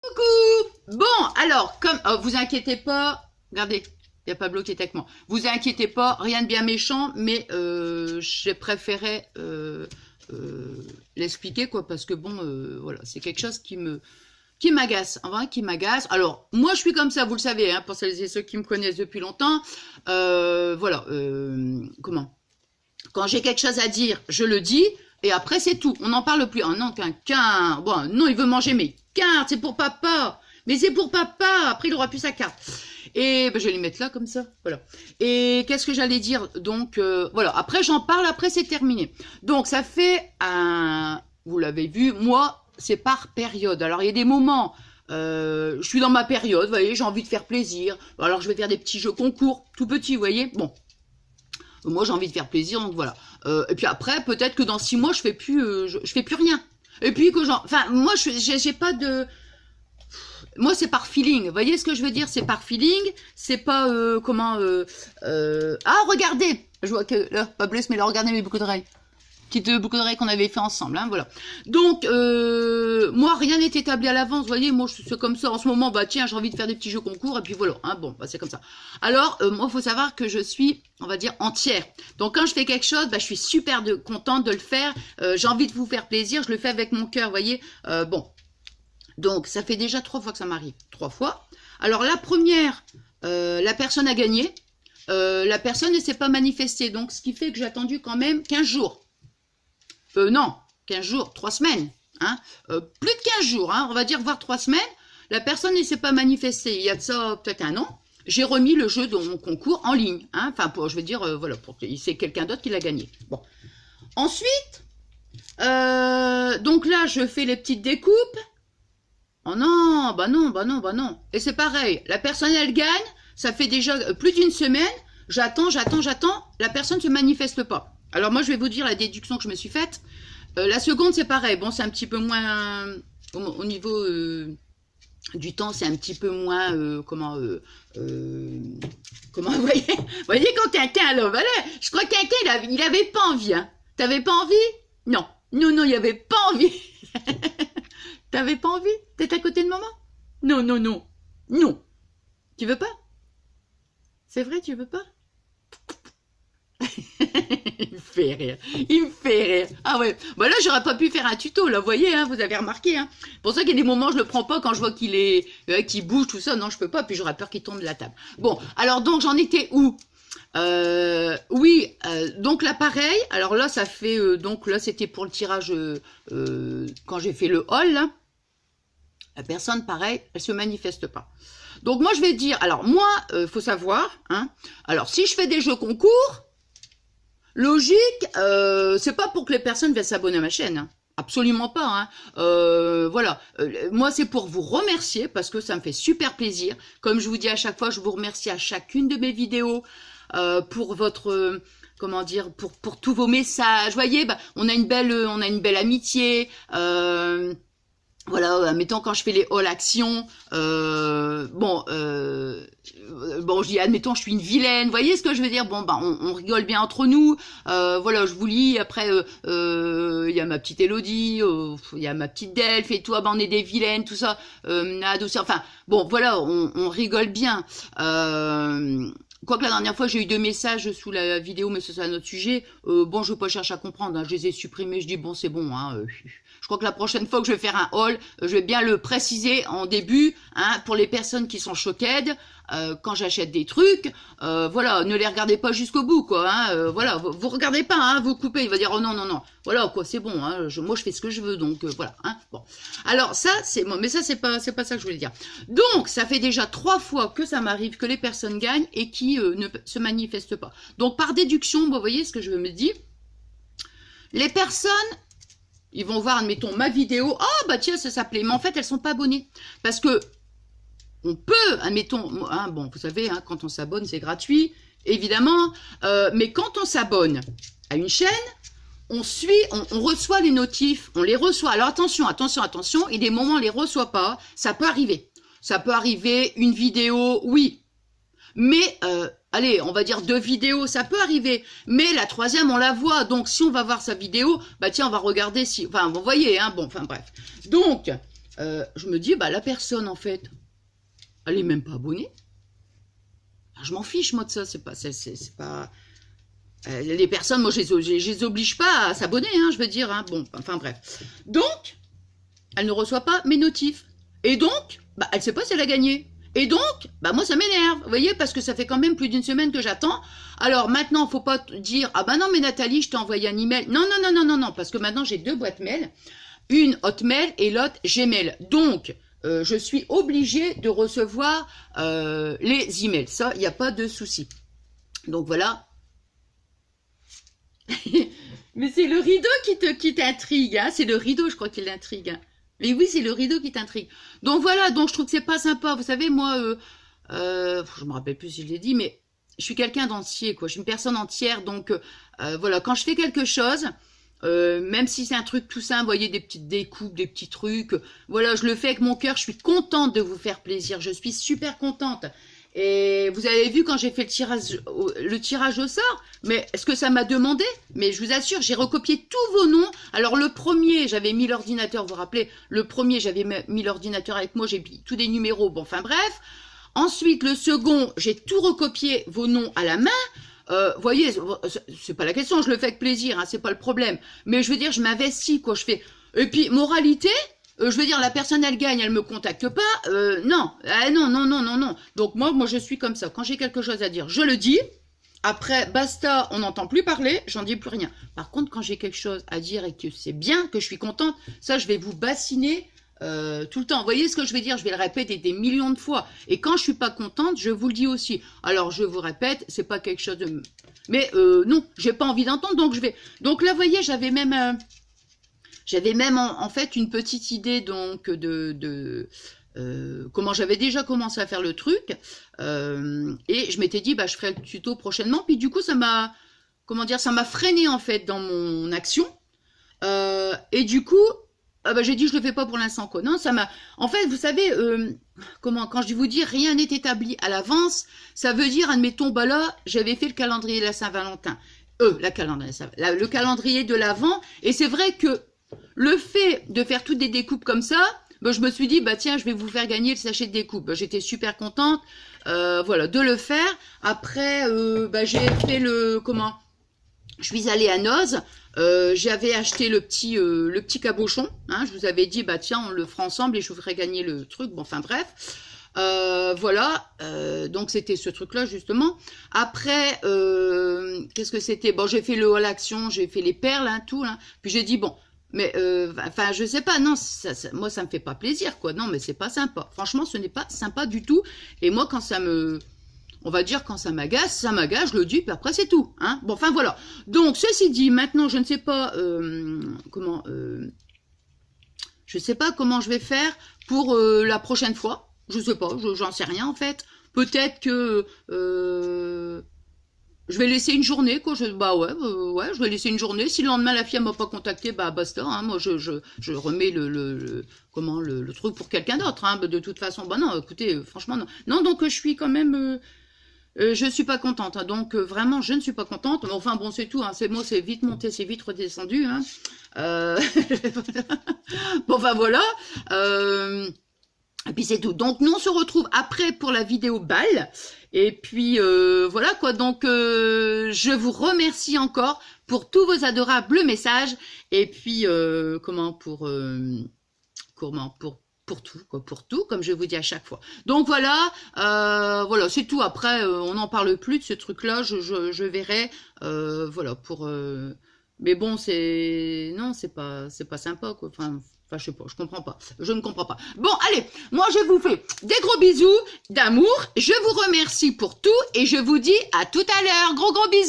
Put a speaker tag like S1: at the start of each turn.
S1: Coucou. Bon, alors, comme vous inquiétez pas, regardez, il n'y a pas bloqué avec moi. Vous inquiétez pas, rien de bien méchant, mais j'ai préféré l'expliquer quoi, parce que bon, voilà, c'est quelque chose qui m'agace, en vrai, qui m'agace. Alors, moi, je suis comme ça, vous le savez, hein, pour celles et ceux qui me connaissent depuis longtemps. Voilà, comment? Quand j'ai quelque chose à dire, je le dis. Et après, c'est tout. On n'en parle plus. Ah non, quelqu'un. Bon, non, il veut manger mes cartes. C'est pour papa. Mais c'est pour papa. Après, il aura plus sa carte. Et ben, je vais les mettre là, comme ça. Voilà. Et qu'est-ce que j'allais dire? Donc, voilà. Après, j'en parle. Après, c'est terminé. Donc, ça fait un... Vous l'avez vu, moi, c'est par période. Alors, il y a des moments... je suis dans ma période, vous voyez, j'ai envie de faire plaisir. Alors, je vais faire des petits jeux concours, tout petits, vous voyez. Bon, moi, j'ai envie de faire plaisir, donc voilà. Et puis après, peut-être que dans 6 mois, je fais plus rien. Et puis que enfin, moi, j'ai pas de... Moi, c'est par feeling. Vous voyez ce que je veux dire? C'est par feeling. C'est pas, Ah, regardez! Je vois que, là, pas blesse, mais là, regardez mes boucles d'oreilles. Petite boucle d'oreilles qu'on avait fait ensemble, hein, voilà. Donc, moi, rien n'est établi à l'avance, vous voyez, moi, c'est comme ça, en ce moment, bah, tiens, j'ai envie de faire des petits jeux concours, et puis voilà, hein, bon, bah, c'est comme ça. Alors, moi, il faut savoir que je suis, on va dire, entière. Donc, quand je fais quelque chose, bah, je suis super contente de le faire, j'ai envie de vous faire plaisir, je le fais avec mon cœur, vous voyez, bon. Donc, ça fait déjà 3 fois que ça m'arrive, 3 fois. Alors, la première, la personne a gagné, la personne ne s'est pas manifestée, donc, ce qui fait que j'ai attendu quand même 15 jours. Non, 15 jours, 3 semaines, hein, plus de 15 jours, hein, on va dire voire 3 semaines, la personne ne s'est pas manifestée, il y a de ça peut-être un an, j'ai remis le jeu de mon concours en ligne, hein, enfin, je veux dire, voilà, c'est quelqu'un d'autre qui l'a gagné. Bon. Ensuite, donc là, je fais les petites découpes, oh non, bah non, bah non, bah non, et c'est pareil, la personne, elle gagne, ça fait déjà plus d'une semaine, j'attends, la personne ne se manifeste pas. Alors moi, je vais vous dire la déduction que je me suis faite. La seconde, c'est pareil. Bon, c'est un petit peu moins... au niveau du temps, c'est un petit peu moins... comment, vous voyez quand quelqu'un... Alors, voilà, je crois que quelqu'un, il avait pas envie. Hein. T'avais pas envie? Non. Non, il avait pas envie. T'avais pas envie? T'es à côté de maman? Non. Non. Tu veux pas? C'est vrai, tu veux pas? Il me fait rire, il me fait rire. Ah ouais, bah là j'aurais pas pu faire un tuto, là vous voyez, hein, vous avez remarqué. Hein. Pour ça qu'il y a des moments je le prends pas quand je vois qu'il bouge tout ça, non je peux pas, puis j'aurais peur qu'il tombe de la table. Bon, alors donc j'en étais où? Oui, donc là pareil, alors là ça fait, donc là c'était pour le tirage, quand j'ai fait le haul, là, la personne pareil, elle se manifeste pas. Donc moi je vais dire, alors moi, faut savoir, hein, alors si je fais des jeux concours, logique, c'est pas pour que les personnes viennent s'abonner à ma chaîne, hein. Absolument pas. Hein. Voilà, moi c'est pour vous remercier parce que ça me fait super plaisir. Comme je vous dis à chaque fois, je vous remercie à chacune de mes vidéos pour votre, comment dire, pour tous vos messages. Vous voyez, bah, on a une belle amitié. Voilà, mettons quand je fais les all actions, bon, je dis, admettons, je suis une vilaine, vous voyez ce que je veux dire? Bon, bah, on rigole bien entre nous, voilà, je vous lis, après, il y a ma petite Elodie, il y a ma petite Delphes et tout, bah, on est des vilaines, tout ça, douceur, enfin, bon, voilà, on rigole bien, quoique la dernière fois, j'ai eu 2 messages sous la vidéo, mais c'est un autre sujet. Bon, je ne vais pas chercher à comprendre. Hein, je les ai supprimés. Je dis, bon, c'est bon. Hein, je crois que la prochaine fois que je vais faire un haul, je vais bien le préciser en début. Hein, pour les personnes qui sont choquées, quand j'achète des trucs, voilà, ne les regardez pas jusqu'au bout, quoi. Hein, voilà, vous regardez pas, hein, vous coupez. Il va dire, oh non. Voilà, quoi, c'est bon. Hein, moi, je fais ce que je veux, donc voilà. Hein, bon. Alors, ça, c'est bon, mais ça, c'est pas ça que je voulais dire. Donc, ça fait déjà 3 fois que ça m'arrive que les personnes gagnent et qui ne se manifestent pas. Donc, par déduction, vous voyez ce que je me dis. Les personnes, ils vont voir, admettons, ma vidéo. Ah, bah tiens, ça s'appelait. Mais en fait, elles sont pas abonnées. Parce que, on peut, admettons, hein, bon, vous savez, hein, quand on s'abonne, c'est gratuit, évidemment. Mais quand on s'abonne à une chaîne, on reçoit les notifs, on les reçoit. Alors attention, il y a des moments où on les reçoit pas, ça peut arriver. Ça peut arriver, une vidéo, oui. Mais, allez, on va dire 2 vidéos, ça peut arriver. Mais la 3e, on la voit. Donc, si on va voir sa vidéo, bah tiens, on va regarder si... Enfin, vous voyez, hein, bon, enfin bref. Donc, je me dis, bah la personne, en fait, elle est même pas abonnée. Je m'en fiche, moi, de ça. C'est pas... les personnes, moi, je les oblige pas à s'abonner, hein, je veux dire. Hein. Bon, enfin, bref. Donc, elle ne reçoit pas mes notifs. Et donc, bah, elle sait pas si elle a gagné. Et donc, bah, moi, ça m'énerve. Vous voyez, parce que ça fait quand même plus d'une semaine que j'attends. Alors, maintenant, faut pas dire, ah bah non, mais Nathalie, je t'ai envoyé un email. Non, non, non, non, non, non, parce que maintenant, j'ai 2 boîtes mail. Une Hotmail et l'autre Gmail. Donc, je suis obligée de recevoir les emails. Ça, il n'y a pas de souci. Donc voilà. Mais c'est le rideau qui t'intrigue. Hein, c'est le rideau, je crois, qui l'intrigue. Hein. Mais oui, c'est le rideau qui t'intrigue. Donc voilà, donc je trouve que c'est pas sympa. Vous savez, moi, je me rappelle plus si je l'ai dit, mais je suis quelqu'un d'entier, quoi. Je suis une personne entière. Donc voilà, quand je fais quelque chose... même si c'est un truc tout simple, vous voyez, des petites découpes, des petits trucs, voilà, je le fais avec mon cœur, je suis contente de vous faire plaisir, je suis super contente. Et vous avez vu quand j'ai fait le tirage au sort, mais est-ce que ça m'a demandé? Mais je vous assure, j'ai recopié tous vos noms. Alors le premier, j'avais mis l'ordinateur, vous vous rappelez, le premier, j'avais mis l'ordinateur avec moi, j'ai mis tous des numéros, bon, enfin bref. Ensuite, le second, j'ai tout recopié vos noms à la main. Voyez, c'est pas la question, je le fais avec plaisir, hein, c'est pas le problème. Mais je veux dire, je m'investis, quoi, je fais... Et puis, moralité, je veux dire, la personne, elle gagne, elle me contacte pas, non, non, non, non, non, non. Donc moi, je suis comme ça. Quand j'ai quelque chose à dire, je le dis. Après, basta, on n'entend plus parler, j'en dis plus rien. Par contre, quand j'ai quelque chose à dire et que c'est bien, que je suis contente, ça, je vais vous bassiner... tout le temps. Vous voyez ce que je veux dire? Je vais le répéter des millions de fois. Et quand je suis pas contente, je vous le dis aussi. Alors, je vous répète, c'est pas quelque chose de... Mais non, j'ai pas envie d'entendre, donc je vais... Donc là, vous voyez, j'avais même en fait une petite idée donc de comment j'avais déjà commencé à faire le truc. Et je m'étais dit, bah, je ferai le tuto prochainement. Puis du coup, ça m'a... Comment dire? Ça m'a freiné en fait dans mon action. Et du coup... Ah bah, j'ai dit je le fais pas pour l'instant, quoi. Non, ça m'a... En fait, vous savez, quand je vous dis rien n'est établi à l'avance, ça veut dire, admettons, bah là, j'avais fait le calendrier de la Saint-Valentin. Le calendrier de l'Avent. Et c'est vrai que le fait de faire toutes des découpes comme ça, bah, je me suis dit, bah tiens, je vais vous faire gagner le sachet de découpe. Bah, j'étais super contente, voilà, de le faire. Après, bah, j'ai fait je suis allée à Noz, j'avais acheté le petit cabochon, hein, je vous avais dit, bah tiens, on le fera ensemble et je vous ferai gagner le truc, bon, enfin bref, voilà, donc c'était ce truc-là, justement. Après, qu'est-ce que c'était? Bon, j'ai fait le haul action, j'ai fait les perles, hein, tout, hein, puis j'ai dit, bon, mais, enfin, je sais pas, non, moi, ça me fait pas plaisir, quoi, non, mais c'est pas sympa, franchement, ce n'est pas sympa du tout, et moi, quand ça me... On va dire quand ça m'agace, je le dis, puis après c'est tout. Hein, bon, enfin voilà. Donc, ceci dit, maintenant, je ne sais pas comment... je sais pas comment je vais faire pour la prochaine fois. Je sais pas, j'en sais rien en fait. Peut-être que... je vais laisser une journée, quoi. Bah ouais, je vais laisser une journée. Si le lendemain la fille m'a pas contacté, bah basta. Hein, moi, je remets le truc pour quelqu'un d'autre. Hein, de toute façon, bah non, écoutez, franchement, non. Non, donc je suis quand même... je suis pas contente, hein, donc vraiment je ne suis pas contente, mais enfin bon c'est tout, hein, moi c'est vite monté, c'est vite redescendu, hein. Bon enfin voilà, et puis c'est tout, donc nous on se retrouve après pour la vidéo balle, et puis voilà quoi, donc je vous remercie encore pour tous vos adorables messages, et puis pour tout, quoi, pour tout, comme je vous dis à chaque fois. Donc voilà, voilà, c'est tout. Après, on n'en parle plus de ce truc-là. Je verrai, voilà, pour. Mais bon, non, c'est pas sympa, quoi. Enfin, je sais pas, je comprends pas. Je ne comprends pas. Bon, allez, moi je vous fais des gros bisous d'amour. Je vous remercie pour tout et je vous dis à tout à l'heure. Gros bisous.